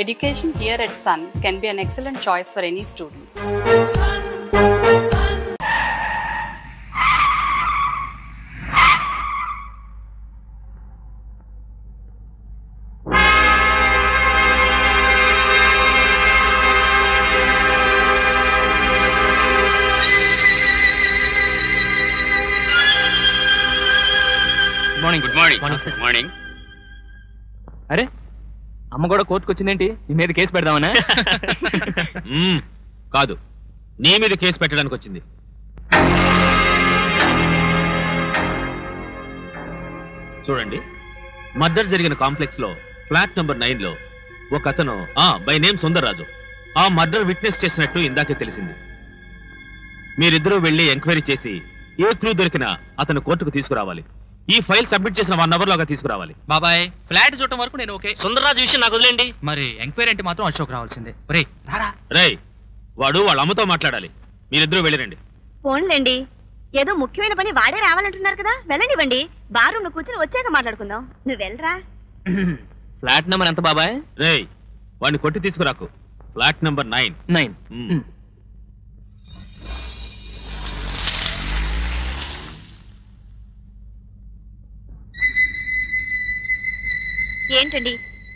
Education here at Sun can be an excellent choice for any students. Good morning. అరే అమ్మ కూడా కోర్టుకు వచ్చిందేంటి? నీ మీద కేసు పెడదామనా? కాదు, నీ మీద కేసు పెట్టడానికి వచ్చింది. చూడండి, మర్డర్ జరిగిన కాంప్లెక్స్ లో ఫ్లాట్ నంబర్ 9 లో ఒక అతను బై నేమ్ సుందర్రాజు ఆ మర్డర్ విట్నెస్ చేసినట్టు ఇందాకే తెలిసింది. మీరిద్దరూ వెళ్లి ఎంక్వైరీ చేసి ఏ క్లూ దొరికినా అతను కోర్టుకు తీసుకురావాలి. ఈ ఫైల్ సబ్మిట్ చేసిన 1 అవర్ లోగా తీసుకురావాలి. బాబాయ్, ఫ్లాట్ చూడటం వరకు నేను ఓకే. సుందర్రాజు విషయం నాకు వదిలేండి. మరి ఎంక్వైరీ అంటే మాత్రం అశోక్ రావాల్సిందే. రేయ్, వాడు వాళ్ళ అమ్మతో మాట్లాడాలి. మీరిద్దరూ వెళ్ళిరండి. ఫోన్లేండి, ఏదో ముఖ్యమైన పని వాడే రావాలంటున్నారు కదా, వెళ్ళనివ్వండి. బార్ రూమ్ లో కూర్చొని వచ్చాక మాట్లాడుకుందాం. నువ్వు వెళ్ళరా. ఫ్లాట్ నెంబర్ ఎంత బాబాయ్? రేయ్, వాడిని కొట్టి తీసుకురాకు. Flat number 9. ఏంటండి,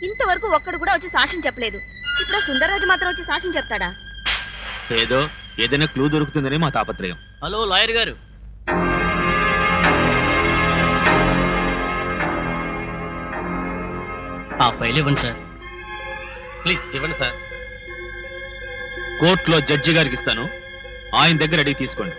ఇంతవరకు ఒక్కడు కూడా వచ్చి సాక్ష్యం చెప్పలేదు. ఇప్పుడు సుందర్రాజు మాత్రం వచ్చి సాక్ష్యం చెప్తాడా? ఏదైనా క్లూ దొరుకుతుందని మా తాపత్రయం. హలో లాయర్ గారు, ఆ ఫైల్ ఇవ్వండి సార్. ప్లీజ్ ఇవ్వండి సార్. కోర్టులో జడ్జి గారికి ఇస్తాను, ఆయన దగ్గర అడిగి తీసుకోండి.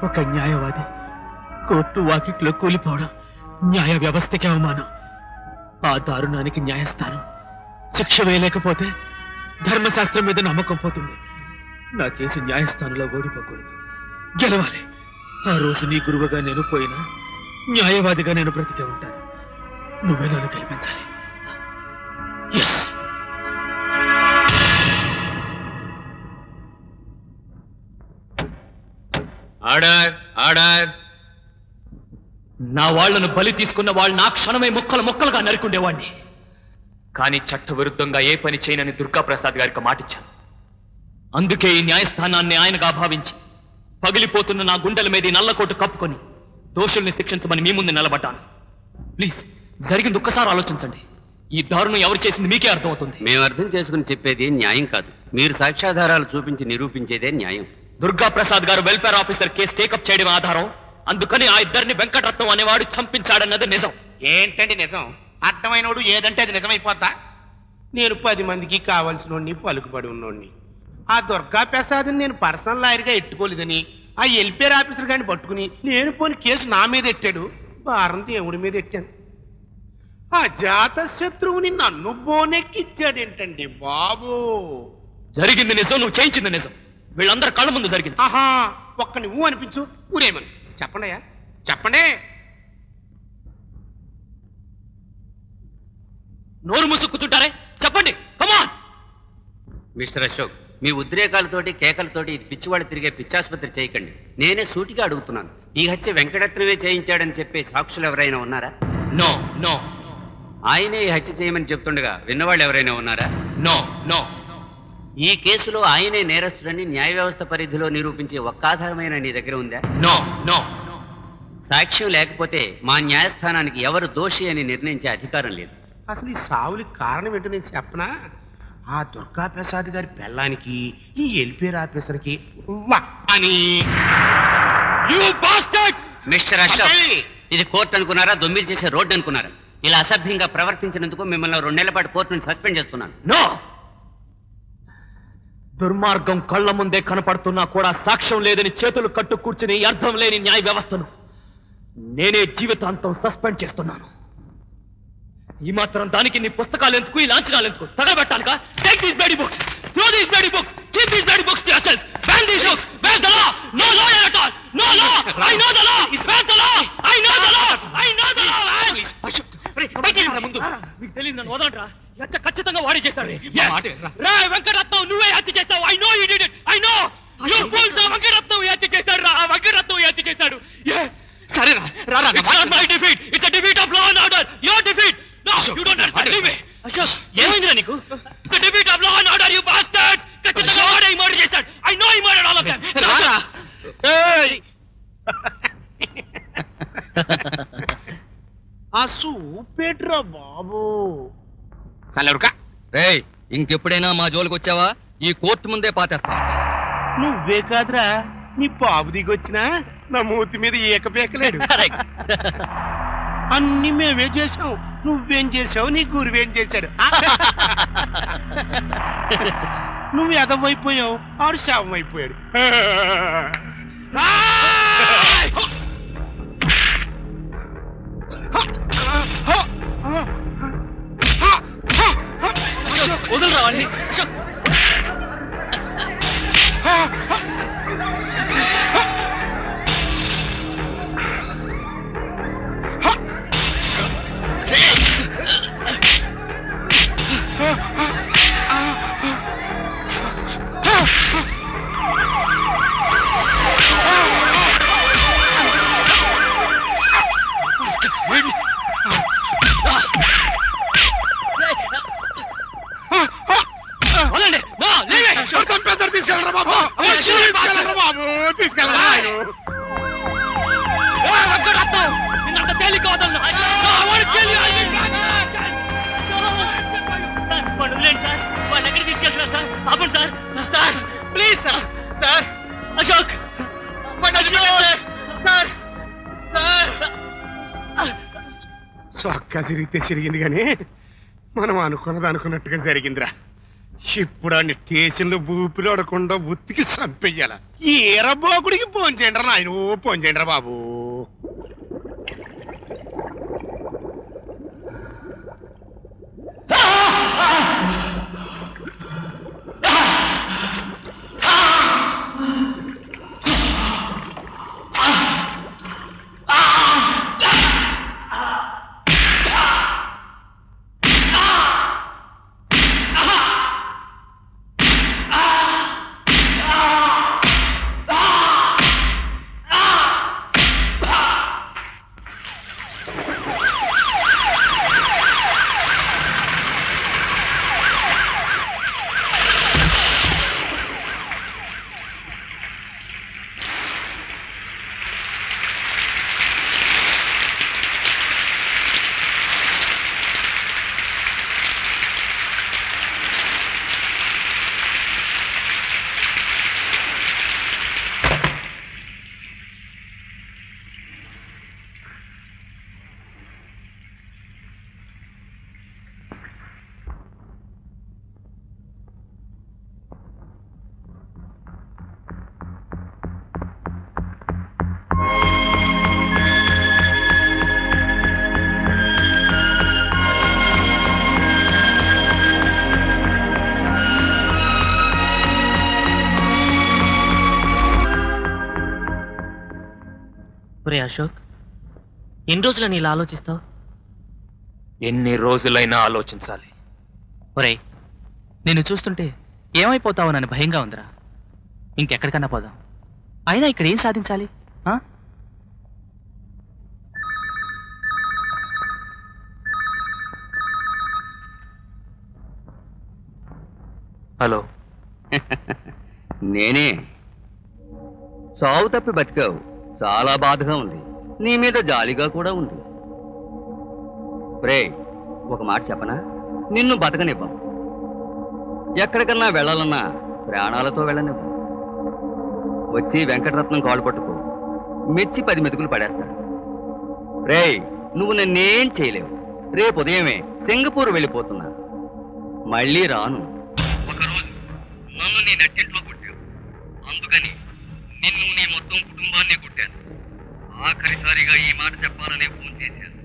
ఒక న్యాయవాది కోర్టు వాకిట్లో కూలిపోవడం న్యాయ వ్యవస్థకి అవమానం. ఆ దారుణానికి న్యాయస్థానం శిక్ష వేయలేకపోతే ధర్మశాస్త్రం మీద నమ్మకం పోతుంది. నా కేసు న్యాయస్థానంలో ఓడిపోకూడదు, గెలవాలి. ఆ రోజు నీ గురువుగా నేను పోయినా న్యాయవాదిగా నేను బ్రతికే ఉంటాను. నువ్వే నన్ను గెలిపించాలి. ఎస్. నా వాళ్లను బలి తీసుకున్న వాళ్ళు నా క్షణమే ముక్కలుగా నరుకుండేవాడిని. కానీ చట్ట విరుద్ధంగా ఏ పని చేయనని దుర్గాప్రసాద్ గారికి మాటిచ్చాను. అందుకే ఈ న్యాయస్థానాన్ని ఆయనగా భావించి పగిలిపోతున్న నా గుండెల మీద నల్లకోటు కప్పుకొని దోషుల్ని శిక్షించమని మీ ముందు నిలబడ్డాను. ప్లీజ్, జరిగింది ఒక్కసారి ఆలోచించండి. ఈ దారుణం ఎవరు చేసింది మీకే అర్థమవుతుంది. మేము అర్థం చేసుకుని చెప్పేది న్యాయం కాదు, మీరు సాక్ష్యాధారాలు చూపించి నిరూపించేదే న్యాయం. దుర్గాప్రసాద్ గారు వెల్ఫేర్ ఆఫీసర్ కేసు టేకప్ చేయడం ఆధారం. అందుకని ఆ ఇద్దరిని వెంకటరత్నం అనేవాడు చంపించాడన్నది నిజం. ఏంటండి నిజం? అర్థమైనోడు ఏదంటే అది నిజమైపోతా? నేను 10 మందికి కావాల్సినోడిని, పలుకుబడి ఉన్నోడిని. ఆ దుర్గా ప్రసాద్ని నేను పర్సనల్ లాయర్గా ఎట్టుకోలేదని ఆ వెల్ఫేర్ ఆఫీసర్ గారిని పట్టుకుని నేను పోని కేసు నా మీద ఎట్టాడు, భారం దేవుడి మీద ఎట్టాను. ఆ జాత శత్రువుని నన్ను బోనెక్కిచ్చాడేంటండి బాబు? జరిగింది నిజం, నువ్వు చేయించింది నిజం. వీళ్ళందరూ కళ్ళ ముందు జరిగింది. ఆహా, ఒక్క నువ్వు అనిపించు, ఊరేమని చెప్పండి. చెప్పండి. నోరు ముసుక్కుతుంటారే, చెప్పండి. కమాన్. మిస్టర్ అశోక్, మీ ఉద్రేకాలతోటి కేకలతోటి ఇది పిచ్చివాళ్ళు తిరిగే పిచ్చాసుపత్రి చేయకండి. నేనే సూటిగా అడుగుతున్నాను, ఈ హత్య వెంకటరత్నమే చేయించాడని చెప్పే సాక్షులు ఎవరైనా ఉన్నారా? No no. ఆయనే ఈ హత్య చేయమని చెప్తుండగా విన్నవాళ్ళు ఎవరైనా ఉన్నారా? No no. ఈ కేసులో ఆయనే నేరస్తుడని న్యాయ వ్యవస్థ పరిధిలో నిరూపించే ఒక్క ఆధారమైన నీ దగ్గర ఉందా? No no. సాక్ష్యం లేకపోతే మా న్యాయస్థానానికి ఎవరు దోషి అని నిర్ణయించే అధికారం లేదు. అసలు ఈ సావులకి కారణం ఏంటో నేను చెప్పనా? ఆ దుర్గా ప్రసాద్ గారి పెళ్ళానికి ఈ ఎల్పేర్ ఆఫీసర్కి అని. మిస్టర్ అశోక్, ఇది కోర్టు అనుకున్నారా, దొమ్మిలు చేసే రోడ్డు అనుకున్నారా? ఇలా అసభ్యంగా ప్రవర్తించినందుకు మిమ్మల్ని 2 నెలల పాటు కోర్టు నుంచి సస్పెండ్ చేస్తున్నాను. నో. దుర్మార్గం కళ్ళ ముందే కనపడుతున్నా కూడా సాక్ష్యం లేదని చేతులు కట్టు కూర్చుని అర్థం లేని న్యాయ వ్యవస్థను నేనే జీవితాంతం సస్పెండ్ చేస్తున్నాను. ఈ మాత్రం దానికి నీ పుస్తకాలు ఎందుకు, ఈ లాంఛనాలు ఎందుకు? తగలబెట్టాలిగా? Take these bloody books, throw these bloody books, keep these bloody books to yourself, ban these books, where the law? No law at all, no law. I know the law, where the law? I know the law, I know the law. మీకు తెలియదు, నన్ను వదలంట్రా. హత్య ఖచ్చితంగా వాడే చేశాడు. రా వెంకటరత్నం, నువ్వే హత్య చేస్తావు. I know you did it, I know. You fools, Venkataratnam హత్య చేశాడు. రా వెంకటరత్నం హత్య చేశాడు. yes. సరే రా రా. It's not my defeat. It's a defeat of law and order. Your defeat. No, you don't understand. Leave me. Ashok, ఏమైందిరా నీకు? It's a defeat of law and order, you bastards. ఖచ్చితంగా వాడే ఈ మర్డర్ చేశాడు. I know he murdered all of them. రారా. ఆ సూపేట్రా బాబు. సలరుకా, రేయ్, ఇంకెప్పుడైనా మా జోలికి వచ్చావా ఈ కోర్టు ముందే పాతేస్తా. నువ్వే కాదురా, నీ బాబు దిగొచ్చినా నా మూతి మీద ఏకపేకలేడు. అన్ని మేమే చేసాం, నువ్వేం చేసావు, నీ గురువేం చేశాడు. నువ్వు ఎదవైపోయావు, ఆడు శవం అయిపోయాడు. వదలరా వాడిని. అశోక్, వదలండి. No, leave it. తీసుకెళ్ళరా బాబు, తీసుకెళ్ళరా బాబు, తీసుకెళ్ళరా. వెంకటరత్నం, నిన్నంత తేలిక వదలను. No, I want to kill you. I will not. వదిలేండి సార్, వాళ్ళ దగ్గరికి తీసుకెళ్తున్నారు సార్. ఆపండి sir. Sir please sir. Sir Ashok, sir sir. చొక్కా చిరిగితే చిరిగింది కానీ మనం అనుకున్నది అనుకున్నట్టుగా జరిగిందిరా. ఇప్పుడు ఆ స్టేషన్లో ఊపిరి ఆడకుండా ఉత్తికి చంపేయాల. ఈ ఎరబోకుడికి ఫోన్ చేయండి రా నాయన, ఫోన్ చేయండి రా బాబు. ఒరే అశోక్, ఎన్ని రోజులని ఇలా ఆలోచిస్తావు? ఎన్ని రోజులైనా ఆలోచించాలి. ఒరే, నిన్ను చూస్తుంటే ఏమైపోతావు నన్ను భయంగా ఉందిరా. ఇంకెక్కడికన్నా పోదాం. అయినా ఇక్కడ ఏం సాధించాలి? హలో. నేనే. చావు తప్పి బతికావు. చాలా బాధగా ఉంది. నీ మీద జాలిగా కూడా ఉంది. రే, ఒక మాట చెప్పనా? నిన్ను బతకనివ్వం. ఎక్కడికన్నా వెళ్ళాలన్నా ప్రాణాలతో వెళ్ళనివ్వం. వచ్చి వెంకటరత్నం కాళ్ళు పట్టుకో. మెచ్చి 10 మెతుకులు పడేస్తాడు. రే, నువ్వు నన్నేం చేయలేవు. రేపు ఉదయమే సింగపూర్ వెళ్ళిపోతున్నా. మళ్ళీ రాను. ఒకరోజు నన్ను నీ నట్టింట్లో కొట్టావు. అందుకని నిన్ను నీ మొత్తం కుటుంబాన్ని కొట్టాను. ఆఖరిసారిగా ఈ మాట చెప్పాలనే ఫోన్ చేశాను.